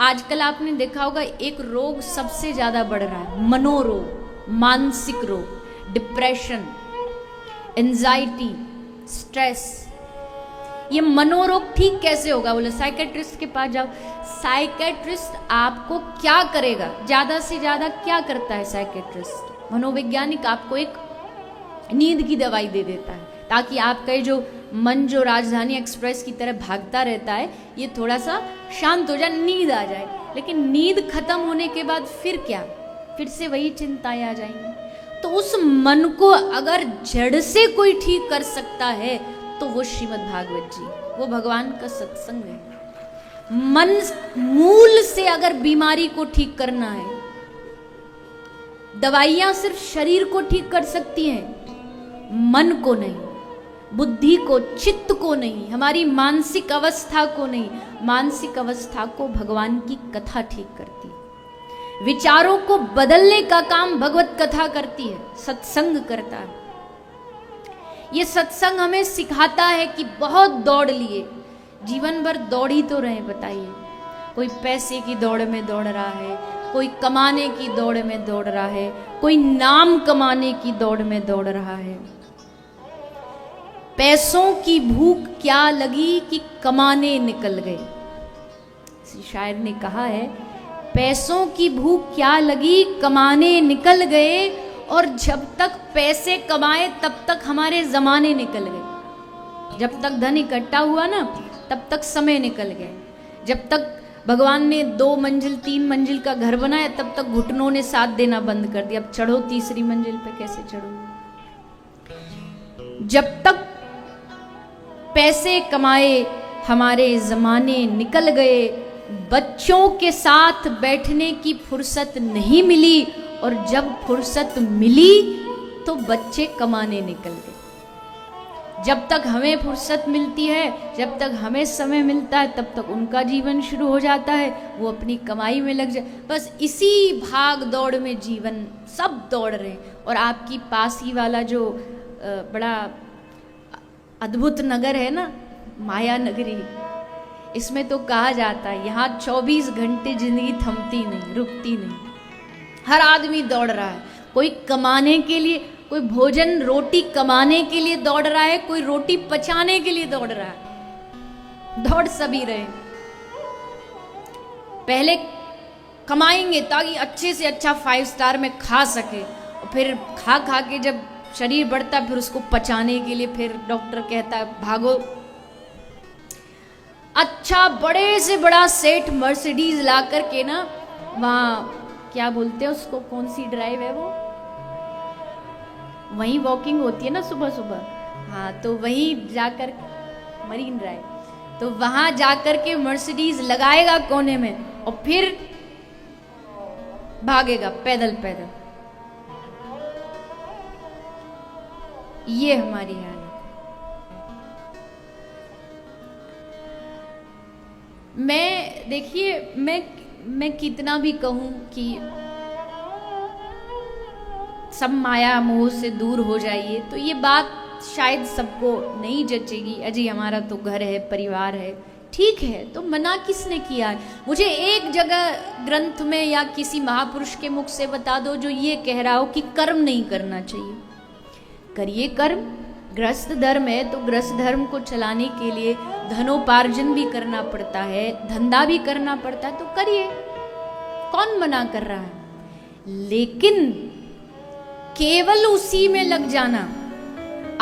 आजकल आपने देखा होगा एक रोग सबसे ज्यादा बढ़ रहा है, मनोरोग, मानसिक रोग, डिप्रेशन, एंजाइटी, स्ट्रेस। ये मनोरोग ठीक कैसे होगा? बोले साइकेट्रिस्ट के पास जाओ। साइकेट्रिस्ट आपको क्या करेगा? ज्यादा से ज्यादा क्या करता है साइकेट्रिस्ट? मनोवैज्ञानिक आपको एक नींद की दवाई दे देता है ताकि आपका जो मन जो राजधानी एक्सप्रेस की तरह भागता रहता है ये थोड़ा सा शांत हो जाए, नींद आ जाए। लेकिन नींद खत्म होने के बाद फिर क्या? फिर से वही चिंताएं आ जाएंगी। तो उस मन को अगर जड़ से कोई ठीक कर सकता है तो वो श्रीमद् भागवत जी, वो भगवान का सत्संग है। मन मूल से अगर बीमारी को ठीक करना है, दवाइयां सिर्फ शरीर को ठीक कर सकती हैं, मन को नहीं, बुद्धि को, चित्त को नहीं, हमारी मानसिक अवस्था को नहीं। मानसिक अवस्था को भगवान की कथा ठीक करती है। विचारों को बदलने का काम भगवत कथा करती है, सत्संग करता है। ये सत्संग हमें सिखाता है कि बहुत दौड़ लिए, जीवन भर दौड़ ही तो रहे। बताइए, कोई पैसे की दौड़ में दौड़ रहा है, कोई कमाने की दौड़ में दौड़ रहा है, कोई नाम कमाने की दौड़ में दौड़ रहा है। पैसों की भूख क्या लगी कि कमाने निकल गए। किसी शायर ने कहा है, पैसों की भूख क्या लगी कमाने निकल गए, और जब तक पैसे कमाए तब तक हमारे जमाने निकल गए। जब तक धन इकट्ठा हुआ ना तब तक समय निकल गए। जब तक भगवान ने 2 मंजिल 3 मंजिल का घर बनाया तब तक घुटनों ने साथ देना बंद कर दिया। अब चढ़ो तीसरी मंजिल पे, कैसे चढ़ो? जब तक पैसे कमाए हमारे जमाने निकल गए। बच्चों के साथ बैठने की फुर्सत नहीं मिली, और जब फुर्सत मिली तो बच्चे कमाने निकल गए। जब तक हमें फुर्सत मिलती है, जब तक हमें समय मिलता है, तब तक उनका जीवन शुरू हो जाता है, वो अपनी कमाई में लग जाए। बस इसी भाग दौड़ में जीवन, सब दौड़ रहे। और आपकी पास ही वाला जो बड़ा अद्भुत नगर है ना, माया नगरी, इसमें तो कहा जाता है यहाँ 24 घंटे जिंदगी थमती नहीं, रुकती नहीं। हर आदमी दौड़ रहा है, कोई कमाने के लिए, कोई भोजन रोटी कमाने के लिए दौड़ रहा है, कोई रोटी पचाने के लिए दौड़ रहा है। दौड़ सभी रहे। पहले कमाएंगे ताकि अच्छे से अच्छा 5 स्टार में खा सके, और फिर खा खा के जब शरीर बढ़ता है फिर उसको पचाने के लिए फिर डॉक्टर कहता है भागो। अच्छा बड़े से बड़ा सेठ मर्सिडीज ला करके ना, वहाँ क्या बोलते हैं उसको, कौन सी ड्राइव है वो, वहीं वॉकिंग होती है ना सुबह सुबह, हाँ, तो वहीं जाकर, मरीन ड्राइव, तो वहां जाकर के मर्सिडीज लगाएगा कोने में और फिर भागेगा पैदल पैदल। ये हमारी हालत। मैं देखिए, मैं कितना भी कहूं कि सब माया मोह से दूर हो जाइए, तो ये बात शायद सबको नहीं जचेगी। अजी हमारा तो घर है, परिवार है, ठीक है, तो मना किसने किया है? मुझे एक जगह ग्रंथ में या किसी महापुरुष के मुख से बता दो जो ये कह रहा हो कि कर्म नहीं करना चाहिए। करिए कर्म। गृहस्थ धर्म है तो गृहस्थ धर्म को चलाने के लिए धनोपार्जन भी करना पड़ता है, धंधा भी करना पड़ता है, तो करिए, कौन मना कर रहा है। लेकिन केवल उसी में लग जाना,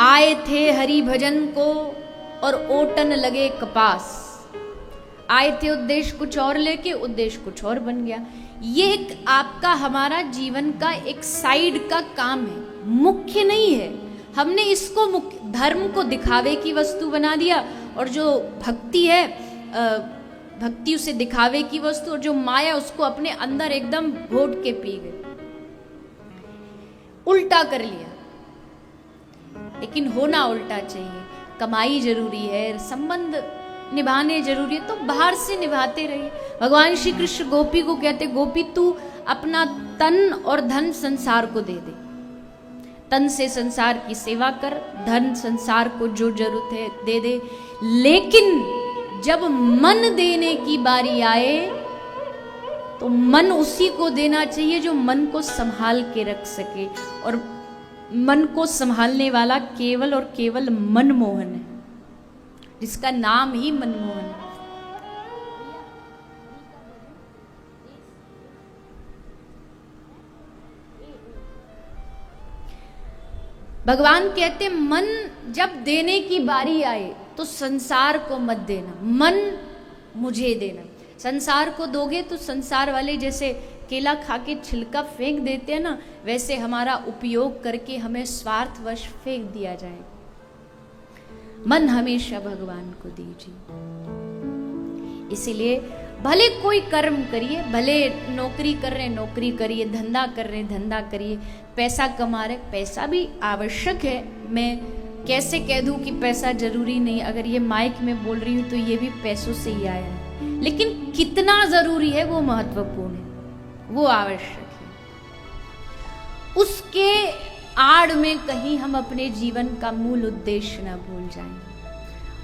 आए थे हरि भजन को और ओटन लगे कपास, आए थे उद्देश्य कुछ और लेके उद्देश्य कुछ और बन गया। ये एक आपका हमारा जीवन का एक साइड का काम है, मुख्य नहीं है। हमने इसको मुख्य, धर्म को दिखावे की वस्तु बना दिया, और जो भक्ति है, भक्ति उसे दिखावे की वस्तु, और जो माया उसको अपने अंदर एकदम घोट के पी गए, उल्टा कर लिया। लेकिन होना उल्टा चाहिए। कमाई जरूरी है, संबंध निभाने जरूरी है, तो बाहर से निभाते रहिए। भगवान श्री कृष्ण गोपी को कहते, गोपी तू अपना तन और धन संसार को दे दे। तन से संसार की सेवा कर, धन संसार को जो जरूरत है दे दे, लेकिन जब मन देने की बारी आए तो मन उसी को देना चाहिए जो मन को संभाल के रख सके, और मन को संभालने वाला केवल और केवल मनमोहन है, जिसका नाम ही मनमोहन है। भगवान कहते मन जब देने की बारी आए तो संसार को मत देना, मन मुझे देना। संसार को दोगे तो संसार वाले जैसे केला खा के छिलका फेंक देते हैं ना, वैसे हमारा उपयोग करके हमें स्वार्थवश फेंक दिया जाए। मन हमेशा भगवान को दीजिए। इसीलिए भले कोई कर्म करिए, भले नौकरी कर रहे नौकरी करिए, धंधा कर रहे धंधा करिए, पैसा कमा रहे पैसा भी आवश्यक है। मैं कैसे कह दूं कि पैसा जरूरी नहीं, अगर ये माइक में बोल रही हूं तो ये भी पैसों से ही आया है, लेकिन कितना जरूरी है वो महत्वपूर्ण है, वो आवश्यक है। उसके आड़ में कहीं हम अपने जीवन का मूल उद्देश्य ना भूल जाएं।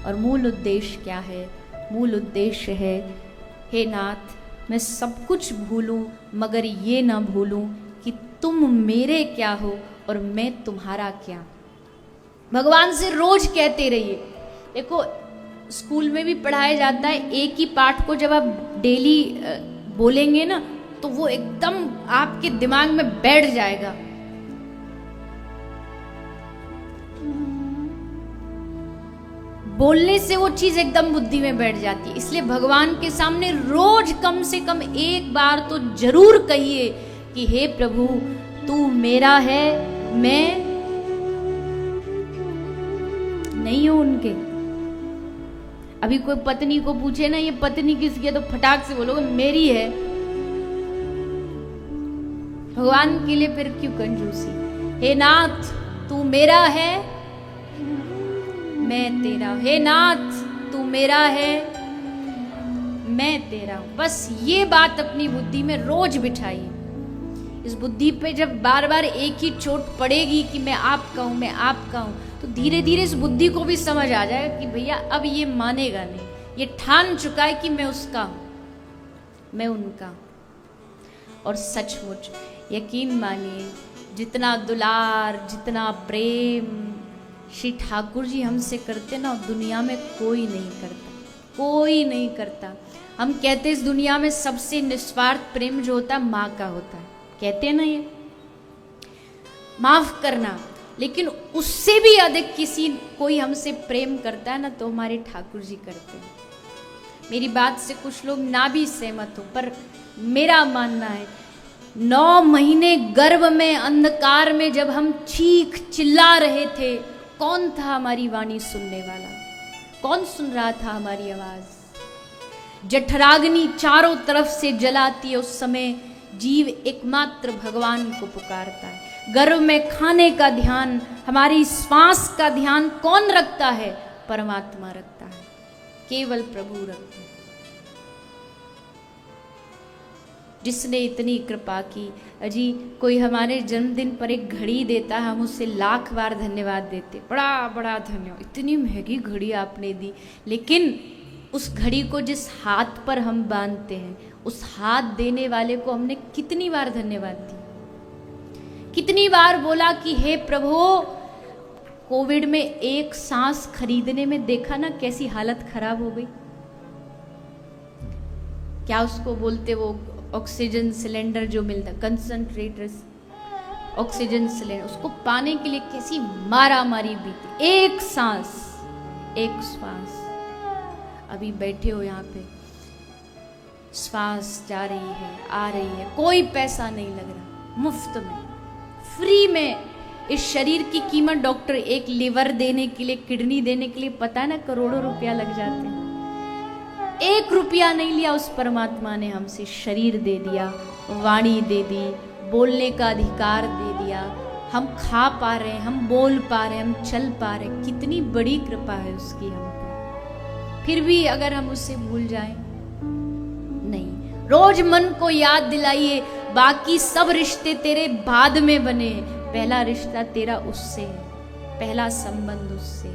और मूल उद्देश्य क्या है? मूल उद्देश्य है, हे नाथ मैं सब कुछ भूलूं मगर ये ना भूलूं कि तुम मेरे क्या हो और मैं तुम्हारा क्या। भगवान से रोज कहते रहिए। देखो स्कूल में भी पढ़ाया जाता है, एक ही पाठ को जब आप डेली बोलेंगे ना तो वो एकदम आपके दिमाग में बैठ जाएगा। बोलने से वो चीज एकदम बुद्धि में बैठ जाती है। इसलिए भगवान के सामने रोज कम से कम एक बार तो जरूर कहिए कि हे प्रभु तू मेरा है, मैं नहीं हूं उनके। अभी कोई पत्नी को पूछे ना ये पत्नी किसकी है तो फटाक से बोलोगे मेरी है। भगवान के लिए फिर क्यों कंजूसी? हे नाथ तू मेरा है मैं तेरा, हे नाथ तू मेरा है मैं तेरा। बस ये बात अपनी बुद्धि में रोज बिठाइए। इस बुद्धि पे जब बार बार एक ही चोट पड़ेगी कि मैं आपका हूं मैं आपका हूं, तो धीरे धीरे इस बुद्धि को भी समझ आ जाएगा कि भैया अब ये मानेगा नहीं, ये ठान चुका है कि मैं उसका हूं मैं उनका। और सचमुच यकीन मानिए जितना दुलार जितना प्रेम श्री ठाकुर जी हमसे करते ना दुनिया में कोई नहीं करता, कोई नहीं करता। हम कहते इस दुनिया में सबसे निस्वार्थ प्रेम जो होता है माँ का होता है, कहते हैं ना ये माफ करना, लेकिन उससे भी अधिक किसी कोई हमसे प्रेम करता है ना तो हमारे ठाकुर जी करते हैं। मेरी बात से कुछ लोग ना भी सहमत हो, पर मेरा मानना है 9 महीने गर्भ में अंधकार में जब हम चीख चिल्ला रहे थे, कौन था हमारी वाणी सुनने वाला? कौन सुन रहा था हमारी आवाज? जठराग्नि चारों तरफ से जलाती है, उस समय जीव एकमात्र भगवान को पुकारता है। गर्भ में खाने का ध्यान, हमारी श्वास का ध्यान कौन रखता है? परमात्मा रखता है, केवल प्रभु रखते हैं। जिसने इतनी कृपा की, अजी कोई हमारे जन्मदिन पर एक घड़ी देता है हम उससे लाख बार धन्यवाद देते, बड़ा बड़ा धन्यवाद, इतनी महंगी घड़ी आपने दी। लेकिन उस घड़ी को जिस हाथ पर हम बांधते हैं, उस हाथ देने वाले को हमने कितनी बार धन्यवाद दी, कितनी बार बोला कि हे प्रभु। कोविड में एक सांस खरीदने में देखा ना कैसी हालत खराब हो गई। क्या उसको बोलते वो ऑक्सीजन सिलेंडर जो मिलता है, कंसंट्रेटर ऑक्सीजन सिलेंडर, उसको पाने के लिए कैसी मारा मारी बीती। एक सांस एक श्वास। अभी बैठे हो यहाँ पे, श्वास जा रही है आ रही है, कोई पैसा नहीं लग रहा, मुफ्त में फ्री में। इस शरीर की कीमत डॉक्टर एक लिवर देने के लिए, किडनी देने के लिए पता है ना करोड़ों रुपया लग जाते हैं। 1 रुपया नहीं लिया उस परमात्मा ने हमसे, शरीर दे दिया, वाणी दे दी, बोलने का अधिकार दे दिया, हम खा पा रहे हैं, हम बोल पा रहे हैं, हम चल पा रहे हैं। कितनी बड़ी कृपा है उसकी हम पे। फिर भी अगर हम उससे भूल जाएं, नहीं, रोज मन को याद दिलाइए बाकी सब रिश्ते तेरे बाद में बने, पहला रिश्ता तेरा उससे है, पहला संबंध उससे।